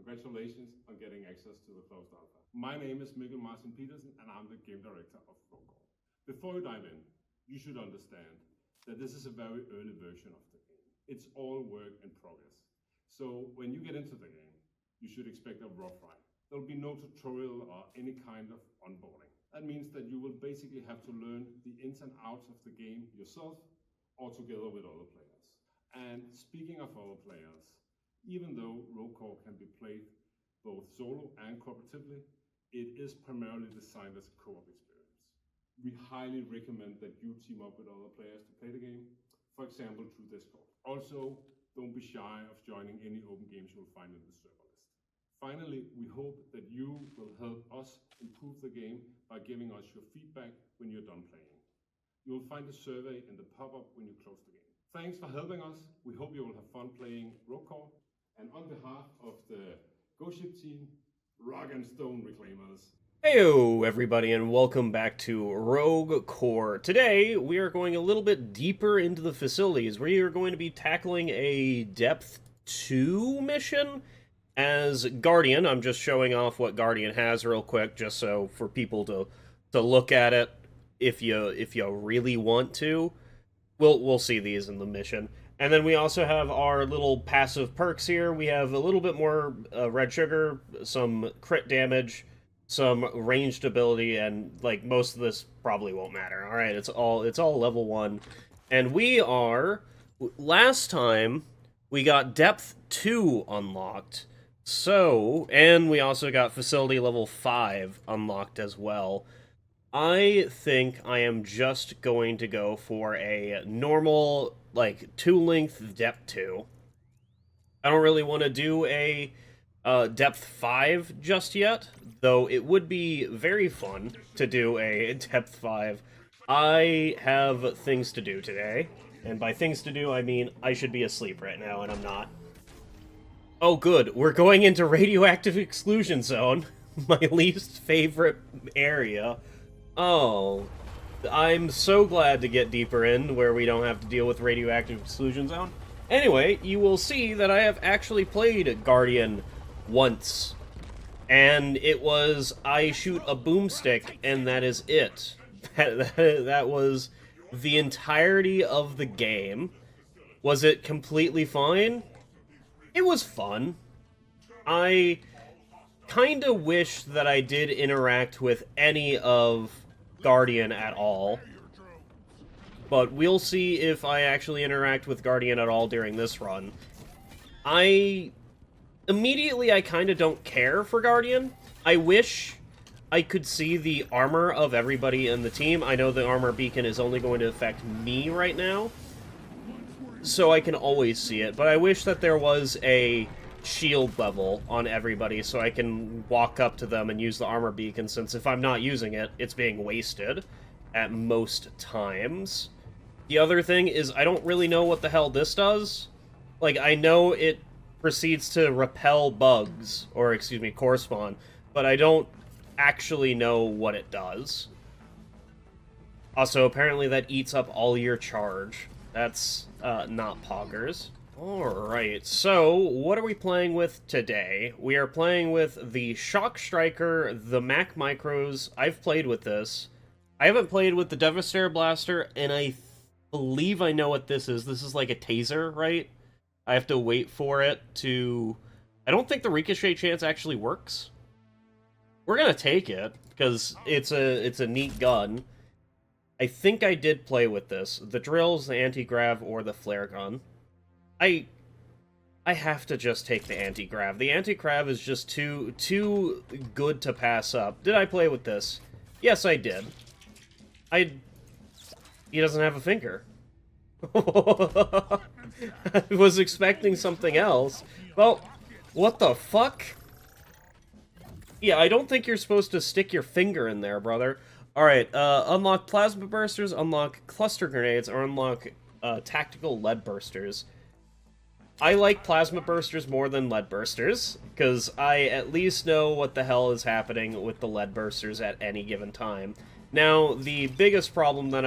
congratulations on getting access to the closed alpha. My name is Mikkel Martin Petersen, and I'm the game director of Roadcore. Before you dive in, you should understand that this is a very early version of the game. It's all work in progress. So when you get into the game, you should expect a rough ride. There'll be no tutorial or any kind of onboarding. That means that you will basically have to learn the ins and outs of the game yourself or together with other players. And speaking of other players, even though Roadcore can be played both solo and cooperatively, it is primarily designed as a co-op experience. We highly recommend that you team up with other players to play the game, for example through Discord. Also, don't be shy of joining any open games you'll find in the server list. Finally, we hope that you will help us improve the game by giving us your feedback when you're done playing. You will find a survey in the pop-up when you close the game. Thanks for helping us. We hope you will have fun playing Roadcore. And on behalf of the Ghost Ship team, Rock and Stone Reclaimers. Heyo everybody, and welcome back to Rogue Core. Today we are going a little bit deeper into the facilities. We are going to be tackling a Depth 2 mission as Guardian. I'm just showing off what Guardian has real quick, just so for people to look at it if you really want to. We'll see these in the mission. And then we also have our little passive perks here. We have a little bit more red sugar, some crit damage, some ranged ability, and like most of this probably won't matter. All right, it's all level 1, and we are. Last time we got Depth 2 unlocked, so and we also got Facility level 5 unlocked as well. I think I am just going to go for a normal, like, 2-length Depth 2. I don't really want to do a Depth 5 just yet, though it would be very fun to do a Depth 5. I have things to do today, and by things to do, I mean I should be asleep right now, and I'm not. Oh good, we're going into Radioactive Exclusion Zone, my least favorite area. Oh, I'm so glad to get deeper in where we don't have to deal with Radioactive Exclusion Zone. Anyway, you will see that I have actually played Guardian once. And it was, I shoot a boomstick, and that is it. That was the entirety of the game. Was it completely fine? It was fun. I kinda wish that I did interact with any of Guardian at all. But we'll see if I actually interact with Guardian at all during this run. Immediately, I kind of don't care for Guardian. I wish I could see the armor of everybody in the team. I know the armor beacon is only going to affect me right now, so I can always see it. But I wish that there was a shield level on everybody so I can walk up to them and use the armor beacon, since if I'm not using it, it's being wasted at most times. The other thing is I don't really know what the hell this does. Like, I know it proceeds to repel bugs, or excuse me, core spawn, but I don't actually know what it does. Also, apparently that eats up all your charge. That's not poggers. Alright, so what are we playing with today? We are playing with the Shock Striker, the Mac Micros. I've played with this. I haven't played with the Devastator Blaster, and I believe I know what this is. This is like a taser, right? I have to wait for it to... I don't think the ricochet chance actually works. We're gonna take it, because it's a neat gun. I think I did play with this. The drills, the anti-grav, or the flare gun. I have to just take the anti-grav. The anti-grav is just too good to pass up. Did I play with this? Yes, I did. He doesn't have a finger. I was expecting something else. Well, what the fuck? Yeah, I don't think you're supposed to stick your finger in there, brother. Alright, unlock plasma bursters, unlock cluster grenades, or unlock tactical lead bursters. I like plasma bursters more than lead bursters, because I at least know what the hell is happening with the lead bursters at any given time. Now, the biggest problem that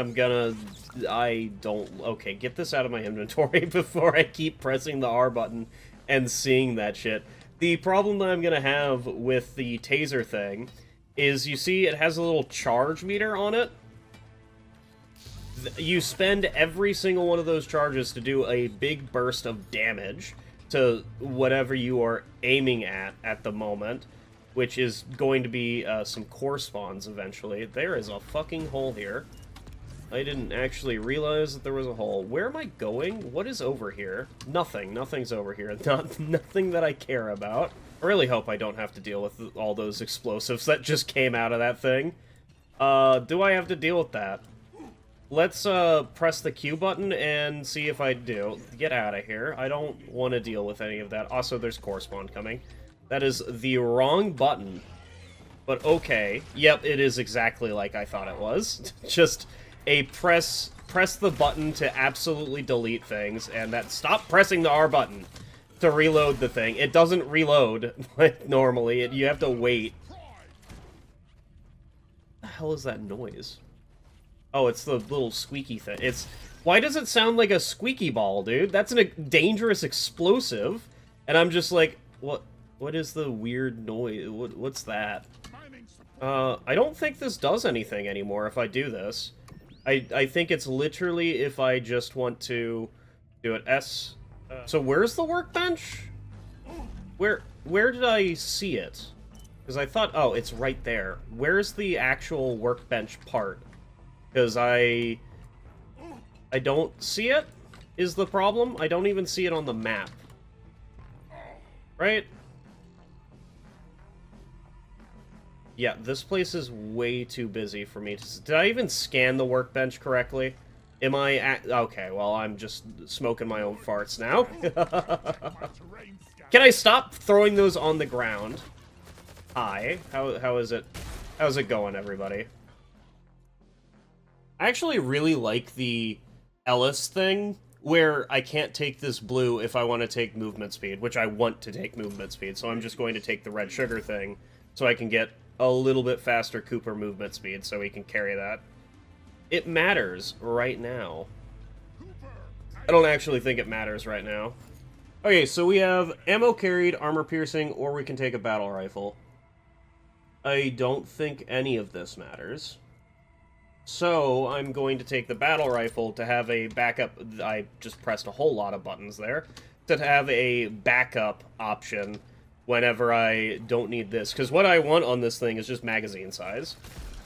okay, get this out of my inventory before I keep pressing the R button and seeing that shit. The problem that I'm going to have with the taser thing is, you see it has a little charge meter on it. You spend every single one of those charges to do a big burst of damage to whatever you are aiming at the moment, which is going to be some core spawns eventually. There is a fucking hole here. I didn't actually realize that there was a hole. Where am I going? What is over here? Nothing. Nothing's over here. Nothing that I care about. I really hope I don't have to deal with all those explosives that just came out of that thing. Do I have to deal with that? Let's press the Q button and see if I do. Get out of here. I don't want to deal with any of that. Also, there's core spawn coming. That is the wrong button. But okay. Yep, it is exactly like I thought it was. Just a press the button to absolutely delete things, and that stop pressing the R button to reload the thing. It doesn't reload like normally. You have to wait. What the hell is that noise? Oh, it's the little squeaky thing. Why does it sound like a squeaky ball, dude? That's a dangerous explosive. And I'm just like, what is the weird noise? What's that? I don't think this does anything anymore if I do this. I think it's literally if I just want to do it. S. So where's the workbench? Where did I see it? Because I thought, oh, it's right there. Where's the actual workbench part? Because I don't see it, is the problem. I don't even see it on the map. Right? Yeah, this place is way too busy for me to... Did I even scan the workbench correctly? Am I... Okay, well, I'm just smoking my own farts now. Can I stop throwing those on the ground? Hi. How is it? How's it going, everybody? I actually really like the Ellis thing, where I can't take this blue if I want to take movement speed, which I want to take movement speed, so I'm just going to take the red sugar thing, so I can get a little bit faster Cooper movement speed, so he can carry that. It matters right now. I don't actually think it matters right now. Okay, so we have ammo carried, armor piercing, or we can take a battle rifle. I don't think any of this matters. So, I'm going to take the battle rifle to have a backup. I just pressed a whole lot of buttons there. To have a backup option whenever I don't need this. Because what I want on this thing is just magazine size.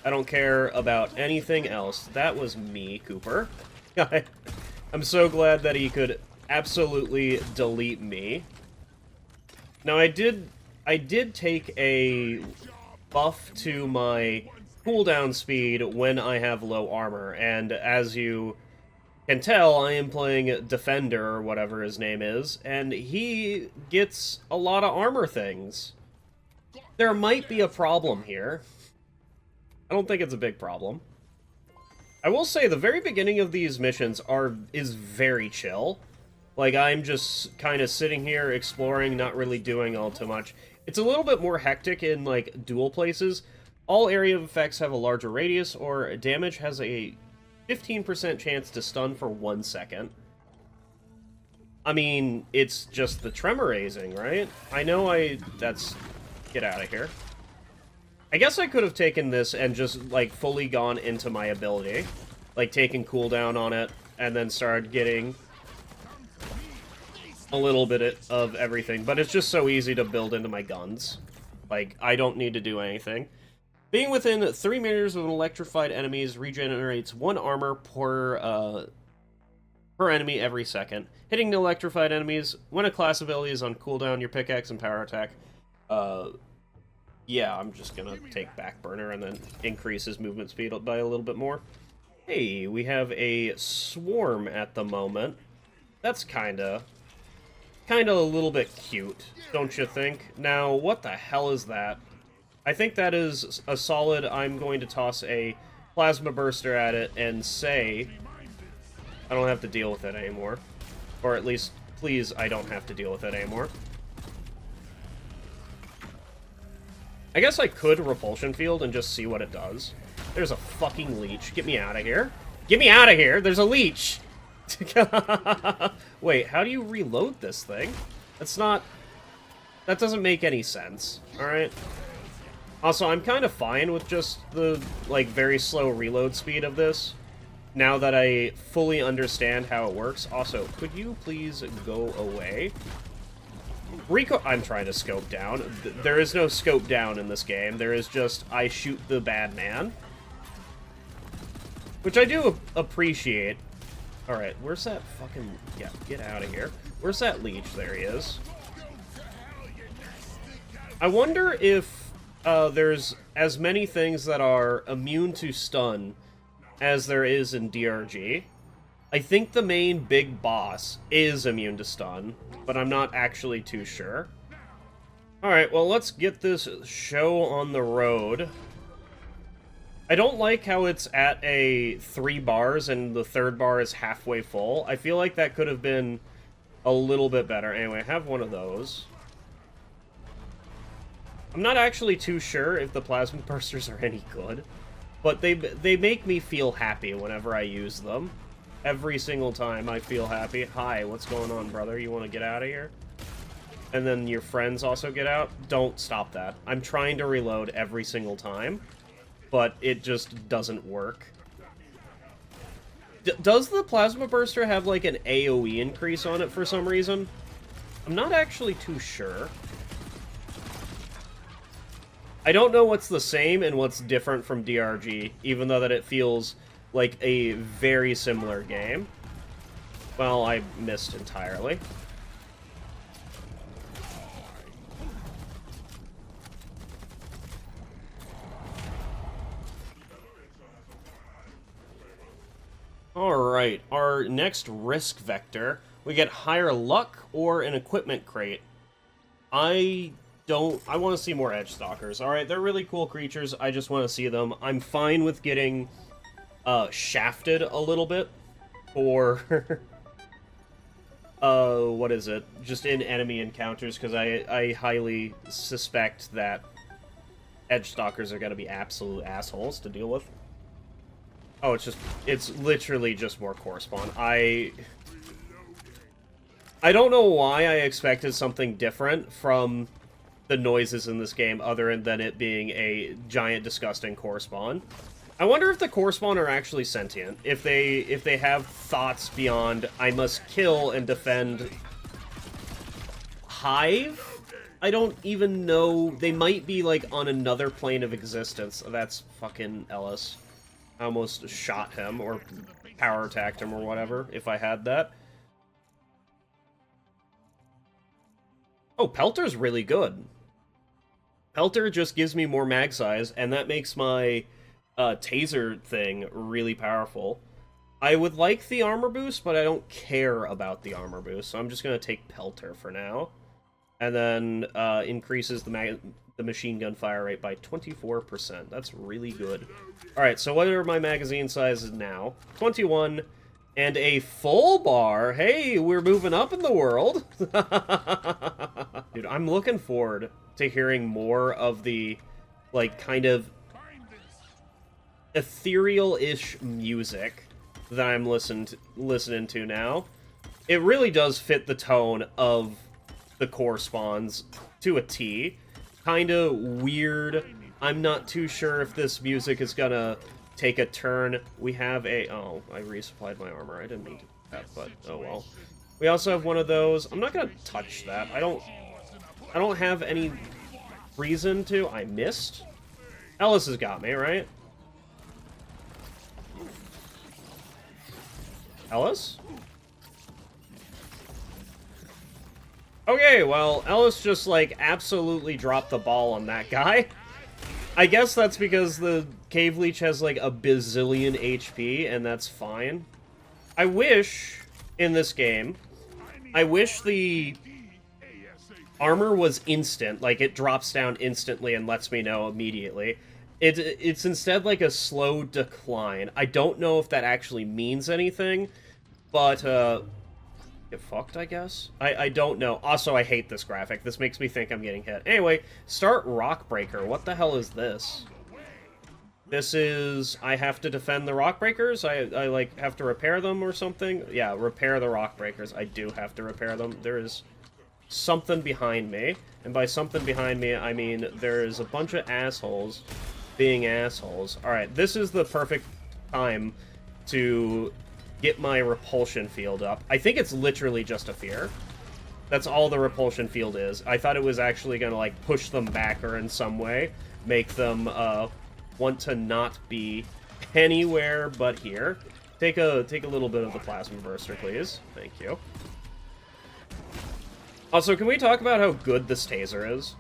I don't care about anything else. That was me, Cooper. I'm so glad that he could absolutely delete me. Now, I did take a buff to my cooldown speed when I have low armor, and as you can tell, I am playing Defender, or whatever his name is, and he gets a lot of armor things. There might be a problem here. I don't think it's a big problem. I will say, the very beginning of these missions is very chill. Like, I'm just kind of sitting here exploring, not really doing all too much. It's a little bit more hectic in, like, dual places. All area of effects have a larger radius, or damage has a 15% chance to stun for 1 second. I mean, it's just the tremor raising, right? I know that's... Get out of here. I guess I could have taken this and just, like, fully gone into my ability. Like, taken cooldown on it, and then started getting a little bit of everything. But it's just so easy to build into my guns. Like, I don't need to do anything. Being within 3 meters of an electrified enemies regenerates 1 armor per enemy every second. Hitting the electrified enemies, when a class ability is on cooldown, your pickaxe and power attack. Yeah, I'm just gonna take Backburner and then increase his movement speed by a little bit more. Hey, we have a swarm at the moment. That's kinda a little bit cute, don't you think? Now, what the hell is that? I think that is a solid. I'm going to toss a plasma burster at it and say I don't have to deal with it anymore. Or at least, please, I don't have to deal with it anymore. I guess I could repulsion field and just see what it does. There's a fucking leech. Get me out of here. Get me out of here! There's a leech! Wait, how do you reload this thing? That's not... That doesn't make any sense, alright? Also, I'm kind of fine with just the, like, very slow reload speed of this, now that I fully understand how it works. Also, could you please go away? I'm trying to scope down. There is no scope down in this game. There is just, I shoot the bad man. Which I do appreciate. Alright, where's that fucking... Yeah, get out of here. Where's that leech? There he is. I wonder if there's as many things that are immune to stun as there is in DRG. I think the main big boss is immune to stun, but I'm not actually too sure. Alright, well, let's get this show on the road. I don't like how it's at 3 bars and the 3rd bar is halfway full. I feel like that could have been a little bit better. Anyway, I have one of those. I'm not actually too sure if the plasma bursters are any good, but they make me feel happy whenever I use them. Every single time I feel happy. Hi, what's going on, brother? You want to get out of here? And then your friends also get out? Don't stop that. I'm trying to reload every single time, but it just doesn't work. Does the plasma burster have like an AoE increase on it for some reason? I'm not actually too sure. I don't know what's the same and what's different from DRG, even though that it feels like a very similar game. Well, I missed entirely. Alright, our next risk vector, we get higher luck or an equipment crate. I want to see more edge stalkers. Alright, they're really cool creatures, I just want to see them. I'm fine with getting shafted a little bit for what is it? Just in enemy encounters, because I highly suspect that edge stalkers are going to be absolute assholes to deal with. Oh, it's literally just more core spawn. I don't know why I expected something different from the noises in this game other than it being a giant disgusting core spawn. I wonder if the core spawn are actually sentient. If they have thoughts beyond I must kill and defend Hive? I don't even know. They might be like on another plane of existence. That's fucking Ellis. I almost shot him, or power attacked him, or whatever, if I had that. Oh, Pelter's really good. Pelter just gives me more mag size, and that makes my taser thing really powerful. I would like the armor boost, but I don't care about the armor boost, so I'm just going to take Pelter for now. And then increases the machine gun fire rate by 24%. That's really good. Alright, so what are my magazine sizes now? 21, and a full bar. Hey, we're moving up in the world. Dude, I'm looking forward to hearing more of the, like, kind of ethereal-ish music that I'm listening to now. It really does fit the tone of the core spawns to a T. Kinda weird. I'm not too sure if this music is gonna take a turn. We have a... Oh, I resupplied my armor. I didn't mean to do that, but oh well. We also have one of those. I'm not gonna touch that. I don't have any reason to. I missed. Ellis has got me, right? Ellis? Okay, well, Ellis just, like, absolutely dropped the ball on that guy. I guess that's because the Cave Leech has, like, a bazillion HP, and that's fine. I wish, in this game, I wish the armor was instant, like, it drops down instantly and lets me know immediately. It's instead, like, a slow decline. I don't know if that actually means anything, but, get fucked, I guess? I don't know. Also, I hate this graphic. This makes me think I'm getting hit. Anyway, start Rock Breaker. What the hell is this? This is... I have to defend the Rock Breakers? I like, have to repair them or something? Yeah, repair the Rock Breakers. I do have to repair them. There is something behind me. And by something behind me, I mean there's a bunch of assholes being assholes. Alright, this is the perfect time to get my repulsion field up. I think it's literally just a fear. That's all the repulsion field is. I thought it was actually going to, like, push them back or in some way make them want to not be anywhere but here. Take a little bit of the plasma burster, please. Thank you. Also, can we talk about how good this taser is?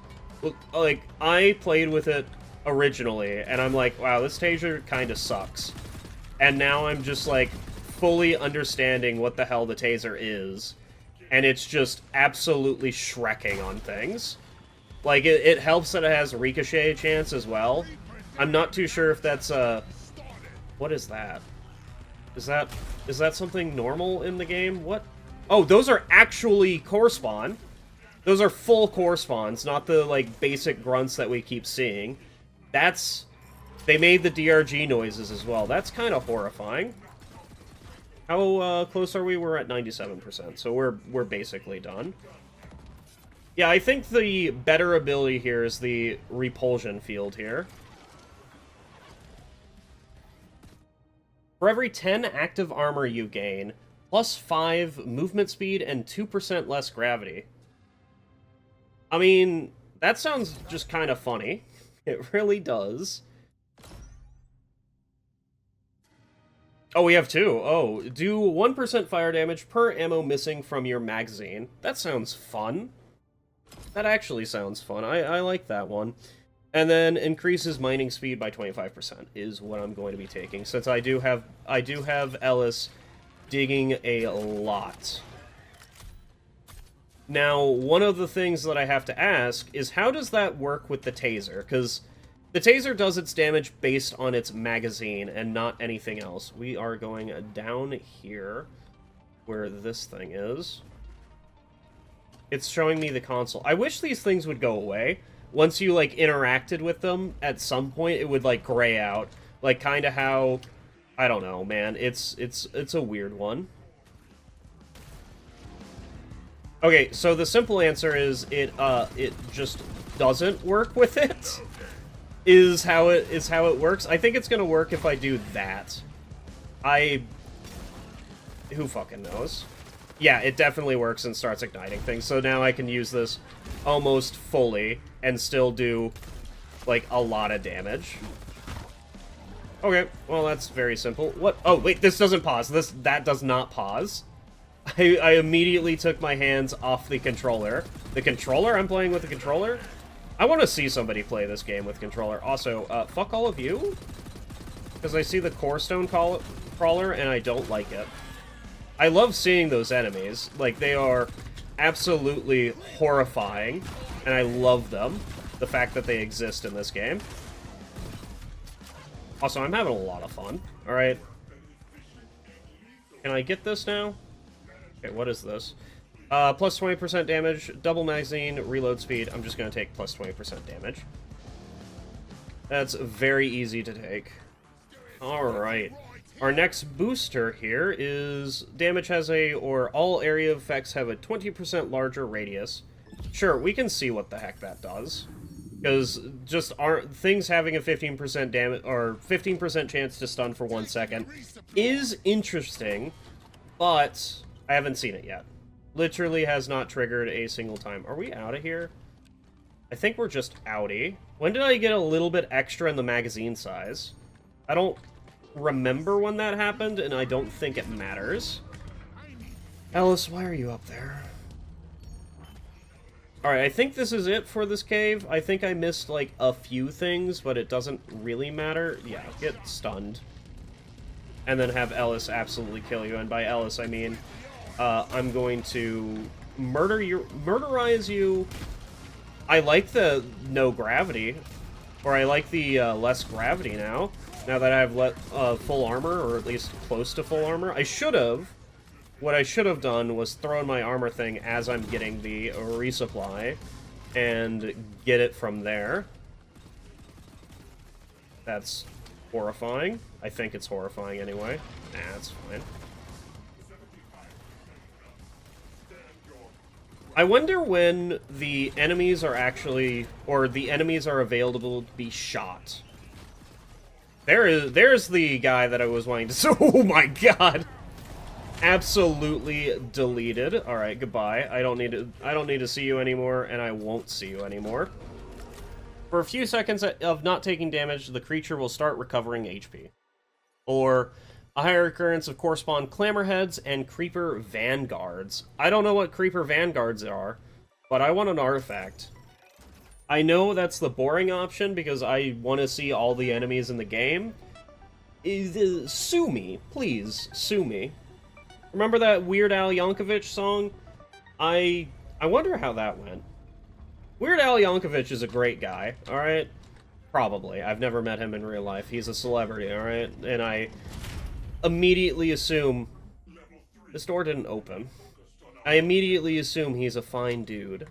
Like, I played with it originally, and I'm like, wow, this taser kind of sucks. And now I'm just, like, fully understanding what the hell the taser is. And it's just absolutely shrekking on things. Like, it helps that it has ricochet chance as well. I'm not too sure if that's, what is that? Is that something normal in the game? What? Oh, those are actually core spawn. Those are full core spawns, not the, like, basic grunts that we keep seeing. They made the DRG noises as well. That's kind of horrifying. How close are we? We're at 97%, so we're basically done. Yeah, I think the better ability here is the repulsion field here. For every 10 active armor you gain, plus 5 movement speed and 2% less gravity. I mean, that sounds just kind of funny. It really does. Oh, we have 2. Oh, do 1% fire damage per ammo missing from your magazine. That sounds fun. That actually sounds fun. I like that one. And then increases mining speed by 25% is what I'm going to be taking, since I do have Ellis digging a lot. Now, one of the things that I have to ask is how does that work with the taser? Because the taser does its damage based on its magazine and not anything else. We are going down here where this thing is. It's showing me the console. I wish these things would go away. Once you, like, interacted with them, at some point it would, like, gray out. Like, kind of how... I don't know, man. It's a weird one. Okay, so the simple answer is it just doesn't work with it. Is how it works. I think it's gonna work if I do that. Who fucking knows? Yeah, it definitely works and starts igniting things. So now I can use this almost fully and still do, like, a lot of damage. Okay, well, that's very simple. What? Oh, wait, this doesn't pause. That does not pause. I immediately took my hands off the controller. The controller? I'm playing with the controller? I want to see somebody play this game with controller. Also, fuck all of you. Because I see the core stone crawler, and I don't like it. I love seeing those enemies. Like, they are absolutely horrifying, and I love them. The fact that they exist in this game. Also, I'm having a lot of fun. Alright. Can I get this now? Okay, what is this? Plus 20% damage, double magazine, reload speed. I'm just going to take plus 20% damage. That's very easy to take. Alright. Our next booster here is damage has or all area effects have a 20% larger radius. Sure, we can see what the heck that does. Because just aren't things having a 15% damage or 15% chance to stun for 1 second is interesting, but I haven't seen it yet. Literally has not triggered a single time. Are we out of here? I think we're just outie. When did I get a little bit extra in the magazine size? I don't remember when that happened, and I don't think it matters. Ellis, why are you up there? Alright, I think this is it for this cave. I think I missed, like, a few things, but it doesn't really matter. Yeah, get stunned. And then have Ellis absolutely kill you. And by Ellis, I mean, I'm going to murderize you. I like the no gravity, or I like the less gravity now that I have full armor, or at least close to full armor. What I should have done was thrown my armor thing as I'm getting the resupply, and get it from there. That's horrifying. I think it's horrifying anyway. Nah, that's fine. I wonder when the enemies are actually, or the enemies are available to be shot. There's the guy that I was wanting to. Oh my god! Absolutely deleted. All right, goodbye. I don't need to see you anymore, and I won't see you anymore. For a few seconds of not taking damage, the creature will start recovering HP. Or a higher occurrence of correspond Clamorheads and Creeper Vanguards. I don't know what Creeper Vanguards are, but I want an artifact. I know that's the boring option because I want to see all the enemies in the game. Sue me, please, sue me. Remember that Weird Al Yankovic song? I wonder how that went. Weird Al Yankovic is a great guy, alright? Probably. I've never met him in real life. He's a celebrity, alright? And I immediately assume... This door didn't open. I immediately assume he's a fine dude.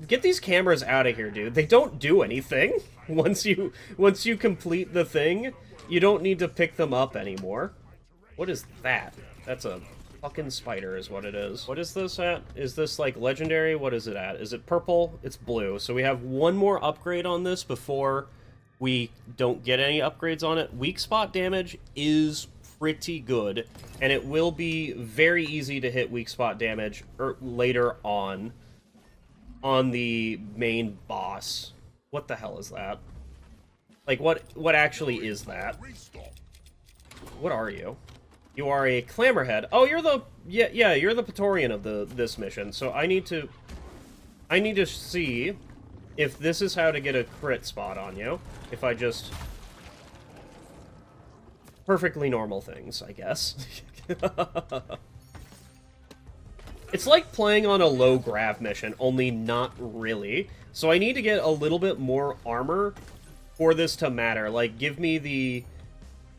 Get these cameras out of here, dude. They don't do anything. Once you complete the thing, you don't need to pick them up anymore. What is that? That's a fucking spider is what it is. What is this at? Is this, like, legendary? What is it at? Is it purple? It's blue. So we have one more upgrade on this before we don't get any upgrades on it. Weak spot damage is pretty good, and it will be very easy to hit weak spot damage later on the main boss. What the hell is that? Like, what actually is that? What are you? You are a Clamorhead. Oh, you're the... Yeah, you're the Praetorian of this mission. So I need to see if this is how to get a crit spot on you. If I just... Perfectly normal things, I guess. It's like playing on a low grav mission, only not really. So I need to get a little bit more armor for this to matter. Like, give me the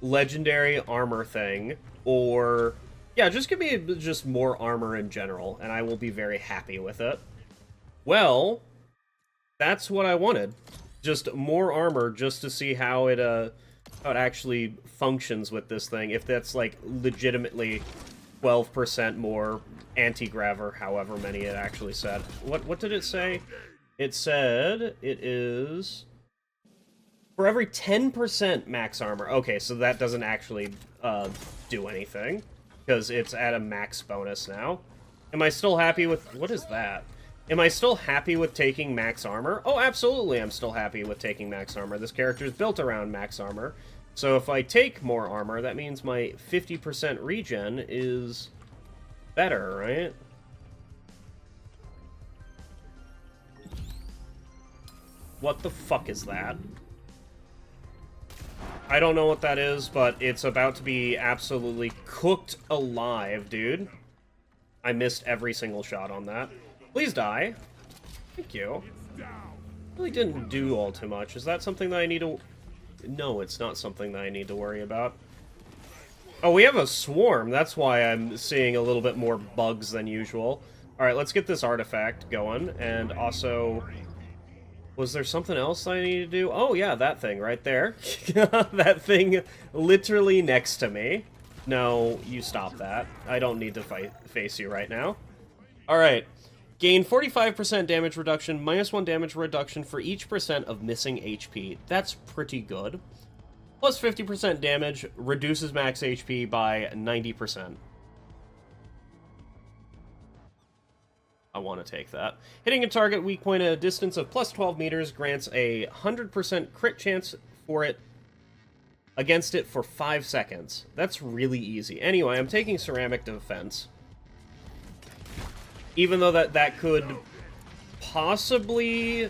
legendary armor thing, or... Yeah, just give me just more armor in general, and I will be very happy with it. Well, that's what I wanted. Just more armor, just to see how it actually functions with this thing. If that's, like, legitimately 12% more anti-grav, or however many it actually said. What did it say? It said it is... For every 10% max armor. Okay, so that doesn't actually do anything, because it's at a max bonus now. Am I still happy with... What is that? Am I still happy with taking max armor? Oh, absolutely I'm still happy with taking max armor. This character is built around max armor. So if I take more armor, that means my 50% regen is better, right? What the fuck is that? I don't know what that is, but it's about to be absolutely cooked alive, dude. I missed every single shot on that. Please die. Thank you. Really didn't do all too much. Is that something that I need to... No, it's not something that I need to worry about. Oh, we have a swarm. That's why I'm seeing a little bit more bugs than usual. Alright, let's get this artifact going. And also... Was there something else I need to do? Oh, yeah, that thing right there. That thing literally next to me. No, you stop that. I don't need to face you right now. Alright. Gain 45% damage reduction, -1 damage reduction for each percent of missing HP. That's pretty good. Plus 50% damage, reduces max HP by 90%. I want to take that. Hitting a target weak point at a distance of plus 12 meters grants a 100% crit chance for it against it for 5 seconds. That's really easy. Anyway, I'm taking Ceramic Defense. Even though that could possibly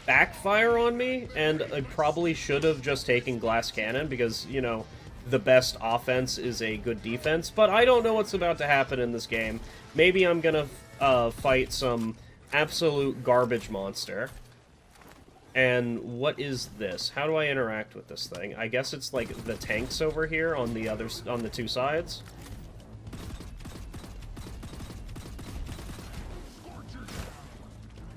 backfire on me, and I probably should have just taken Glass Cannon, because, you know, the best offense is a good defense, but I don't know what's about to happen in this game. Maybe I'm gonna fight some absolute garbage monster. And what is this? How do I interact with this thing? I guess it's like the tanks over here on the two sides.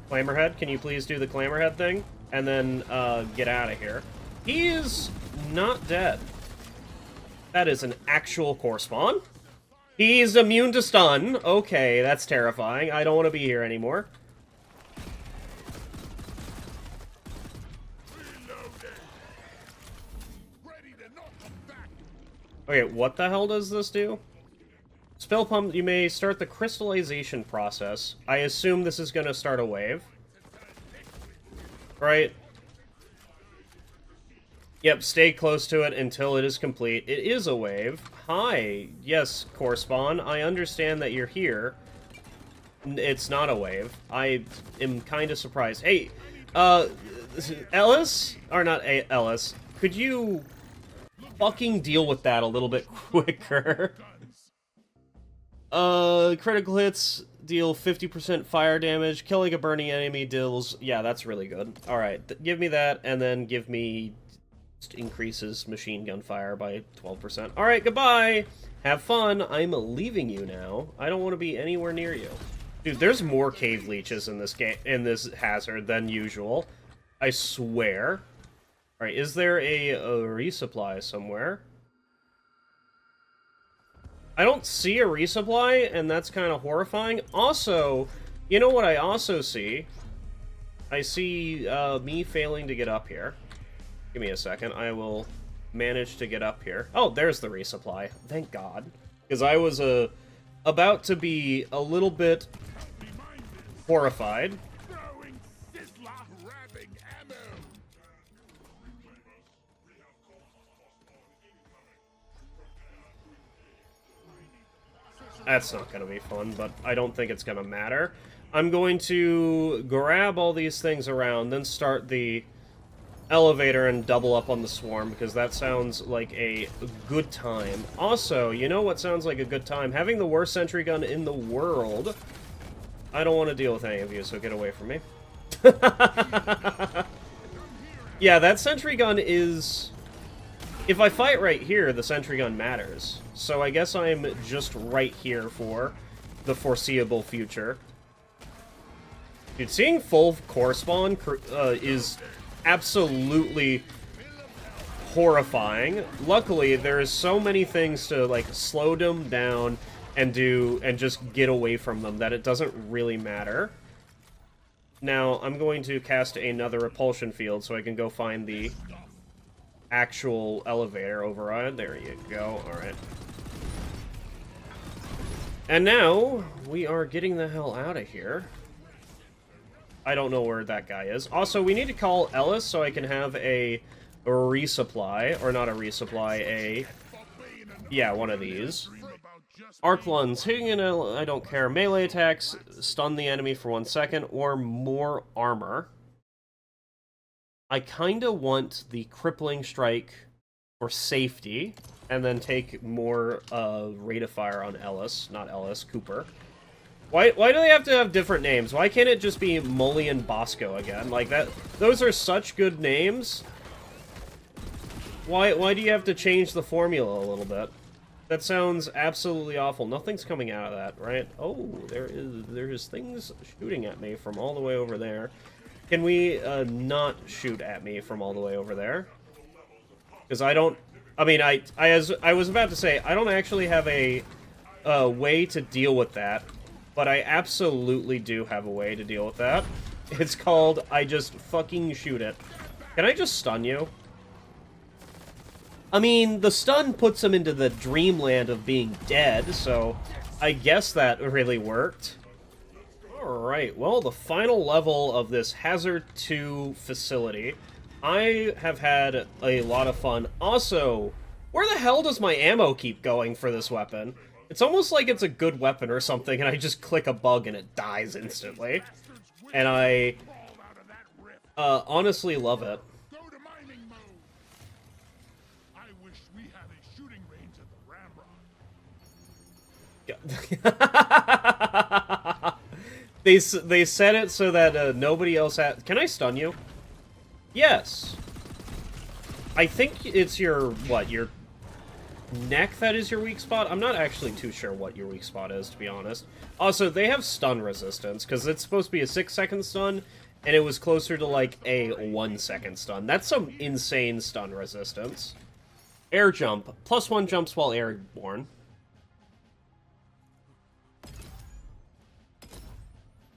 Clamorhead, can you please do the Clamorhead thing? And then get out of here. He is not dead. That is an actual core spawn. He's immune to stun. Okay, that's terrifying. I don't want to be here anymore. Okay, what the hell does this do? Spell pump, you may start the crystallization process. I assume this is going to start a wave. Right? Yep, stay close to it until it is complete. It is a wave. Hi. Yes, Correspawn. I understand that you're here. It's not a wave. I am kind of surprised. Hey, Ellis? Or not Ellis. Could you fucking deal with that a little bit quicker? Critical hits deal 50% fire damage. Killing a burning enemy deals... Yeah, that's really good. Alright, give me that, and then give me... increases machine gun fire by 12%. Alright, goodbye! Have fun. I'm leaving you now. I don't want to be anywhere near you. Dude, there's more cave leeches in this game, in this hazard than usual. I swear. Alright, is there a resupply somewhere? I don't see a resupply, and that's kind of horrifying. Also, you know what I also see? I see me failing to get up here. Give me a second. I will manage to get up here. Oh, there's the resupply. Thank God. Because I was about to be a little bit horrified. That's not going to be fun, but I don't think it's going to matter. I'm going to grab all these things around, then start the elevator and double up on the swarm, because that sounds like a good time. Also, you know what sounds like a good time? Having the worst sentry gun in the world. I don't want to deal with any of you, so get away from me. Yeah, that sentry gun is... If I fight right here, the sentry gun matters. So I guess I'm just right here for the foreseeable future. Dude, seeing full core spawn is absolutely horrifying. Luckily, there's so many things to, like, slow them down and just get away from them that it doesn't really matter. Now, I'm going to cast another repulsion field so I can go find the actual elevator override. There you go. Alright. And now, we are getting the hell out of here. I don't know where that guy is. Also, we need to call Ellis so I can have a resupply. Or not a resupply, yeah, one of these. Arc Lunds. Hitting an I don't care. Melee attacks stun the enemy for 1 second, or more armor. I kinda want the Crippling Strike for safety, and then take more rate of fire on Ellis. Not Ellis, Cooper. Why do they have to have different names? Why can't it just be Mully and Bosco again? Like, that, those are such good names. Why do you have to change the formula a little bit? That sounds absolutely awful. Nothing's coming out of that, right? Oh, there's things shooting at me from all the way over there. Can we not shoot at me from all the way over there? Because I don't... I mean, as I was about to say, I don't actually have a way to deal with that. But I absolutely do have a way to deal with that. It's called, I just fucking shoot it. Can I just stun you? I mean, the stun puts him into the dreamland of being dead, so I guess that really worked. Alright, well, the final level of this Hazard 2 facility. I have had a lot of fun. Also, where the hell does my ammo keep going for this weapon? It's almost like it's a good weapon or something, and I just click a bug and it dies instantly. And I honestly love it. They set it so that nobody else has... Can I stun you? Yes. I think it's your, what, your neck that is your weak spot? I'm not actually too sure what your weak spot is, to be honest. Also, they have stun resistance, because it's supposed to be a 6-second stun, and it was closer to, like, a 1-second stun. That's some insane stun resistance. Air jump. +1 jumps while airborne.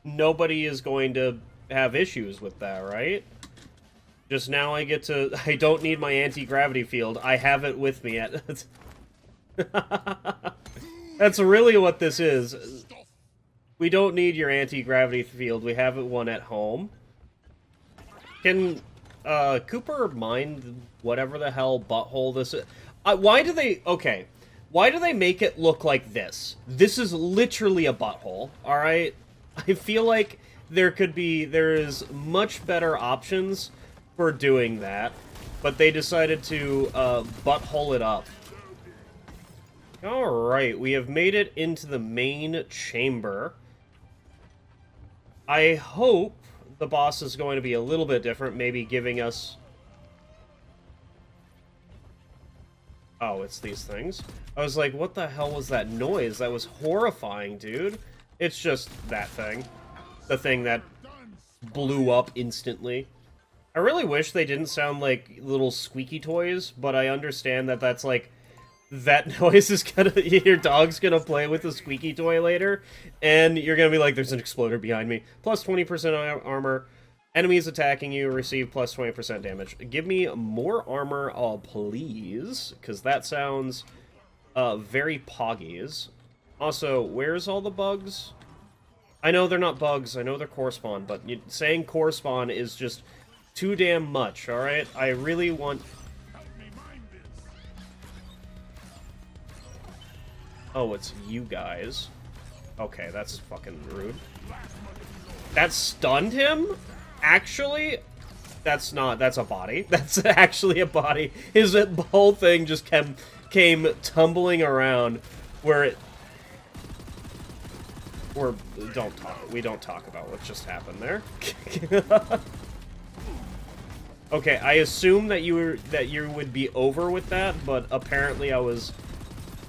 nobody is going to have issues with that, right? Just now I get to... I don't need my anti-gravity field. I have it with me at... That's really what this is. We don't need your anti-gravity field. We have one at home. Can Cooper mind whatever the hell butthole this is? Why do they... Okay. Why do they make it look like this? This is literally a butthole, alright? I feel like there is much better options for doing that, but they decided to butthole it up. Alright, we have made it into the main chamber. I hope the boss is going to be a little bit different, maybe giving us... Oh, it's these things. I was like, what the hell was that noise? That was horrifying, dude. It's just that thing. The thing that blew up instantly. I really wish they didn't sound like little squeaky toys, but I understand that that's like... That noise is gonna... Your dog's gonna play with a squeaky toy later, and you're gonna be like, there's an exploder behind me. Plus 20% armor. Enemies attacking you receive plus 20% damage. Give me more armor, please, because that sounds very poggies. Also, where's all the bugs? I know they're not bugs, I know they're core spawn, but saying core spawn is just too damn much, alright? I really want... Oh, it's you guys. Okay, that's fucking rude. That stunned him? Actually, that's a body. That's actually a body. His whole thing just came tumbling around where it... We don't talk about what just happened there. Okay, I assume that you would be over with that, but apparently I was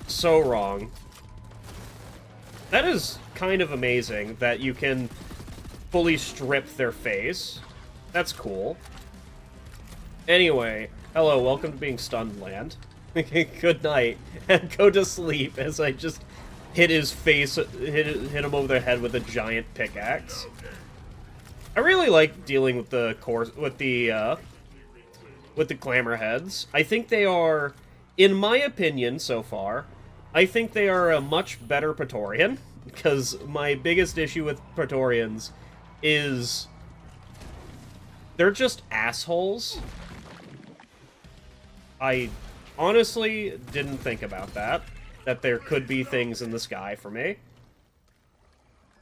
so wrong. That is kind of amazing that you can fully strip their face. That's cool. Anyway, hello, welcome to being stunned land. Good night, and go to sleep as I just hit his face, hit him over the head with a giant pickaxe. I really like dealing with the clamor heads. I think they are, in my opinion so far, I think they are a much better Praetorian, because my biggest issue with Praetorians is they're just assholes. I honestly didn't think about that there could be things in the sky for me.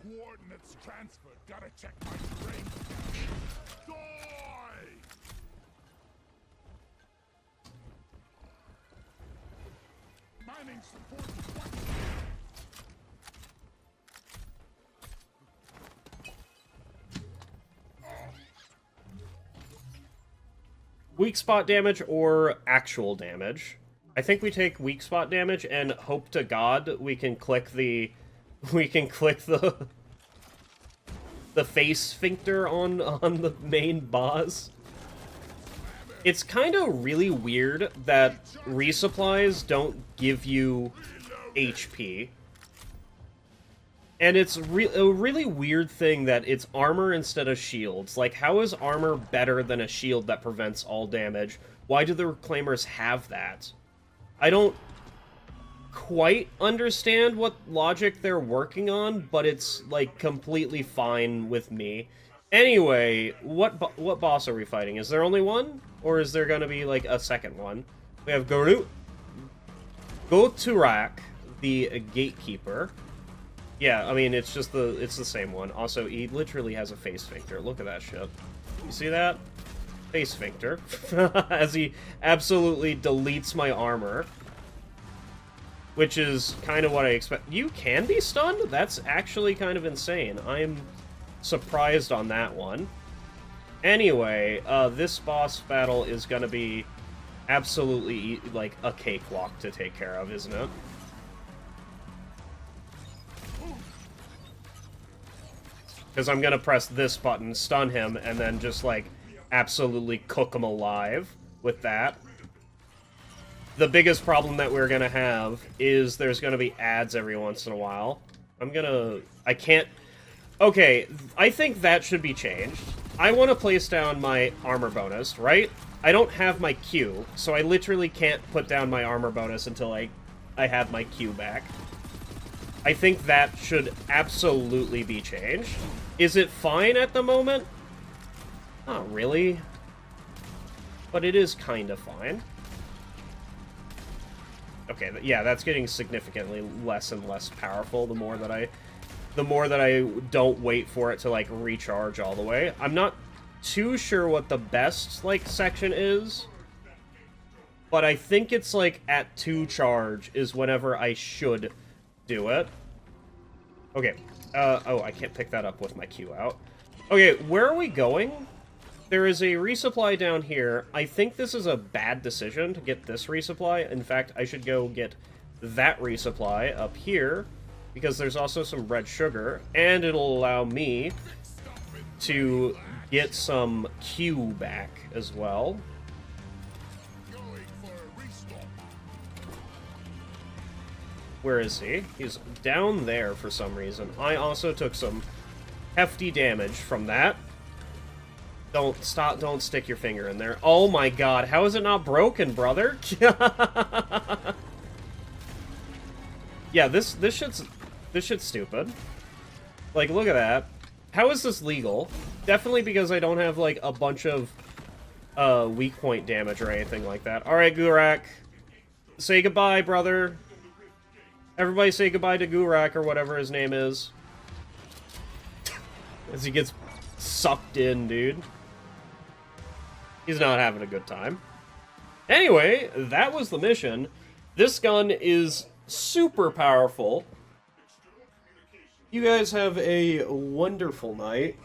Coordinates transferred. Gotta check my brain. Die! Mining support. Weak spot damage or actual damage? I think we take weak spot damage and hope to God we can click the face sphincter on the main boss. It's kind of really weird that resupplies don't give you HP. And it's a really weird thing that it's armor instead of shields. Like, how is armor better than a shield that prevents all damage? Why do the Reclaimers have that? I don't quite understand what logic they're working on, but it's, like, completely fine with me. Anyway, what boss are we fighting? Is there only one? Or is there gonna be, like, a second one? We have Goturak, the Gatekeeper. Yeah, I mean, it's the same one. Also, he literally has a face sphincter. Look at that shit. You see that? Face sphincter. As he absolutely deletes my armor. Which is kind of what I expect. You can be stunned? That's actually kind of insane. I'm surprised on that one. Anyway, this boss battle is gonna be absolutely, like, a cakewalk to take care of, isn't it? Because I'm gonna press this button, stun him, and then just, like, absolutely cook him alive with that. The biggest problem that we're gonna have is there's gonna be ads every once in a while. I can't... Okay, I think that should be changed. I want to place down my armor bonus, right? I don't have my Q, so I literally can't put down my armor bonus until I have my Q back. I think that should absolutely be changed. Is it fine at the moment? Not really. But it is kind of fine. Okay, yeah, that's getting significantly less and less powerful the more that I don't wait for it to, like, recharge all the way. I'm not too sure what the best, like, section is, but I think it's, like, at 2 charge is whenever I should do it. Okay, oh, I can't pick that up with my Q out. Okay, where are we going? There is a resupply down here. I think this is a bad decision to get this resupply. In fact, I should go get that resupply up here, because there's also some red sugar, and it'll allow me to get some Q back as well. Where is he? He's down there for some reason. I also took some hefty damage from that. Don't stick your finger in there. Oh my god, how is it not broken, brother? Yeah, this shit's stupid. Like, look at that. How is this legal? Definitely because I don't have, like, a bunch of weak point damage or anything like that. Alright, Gurak. Say goodbye, brother. Everybody say goodbye to Gurak, or whatever his name is. As he gets sucked in, dude. He's not having a good time. Anyway, that was the mission. This gun is super powerful. You guys have a wonderful night.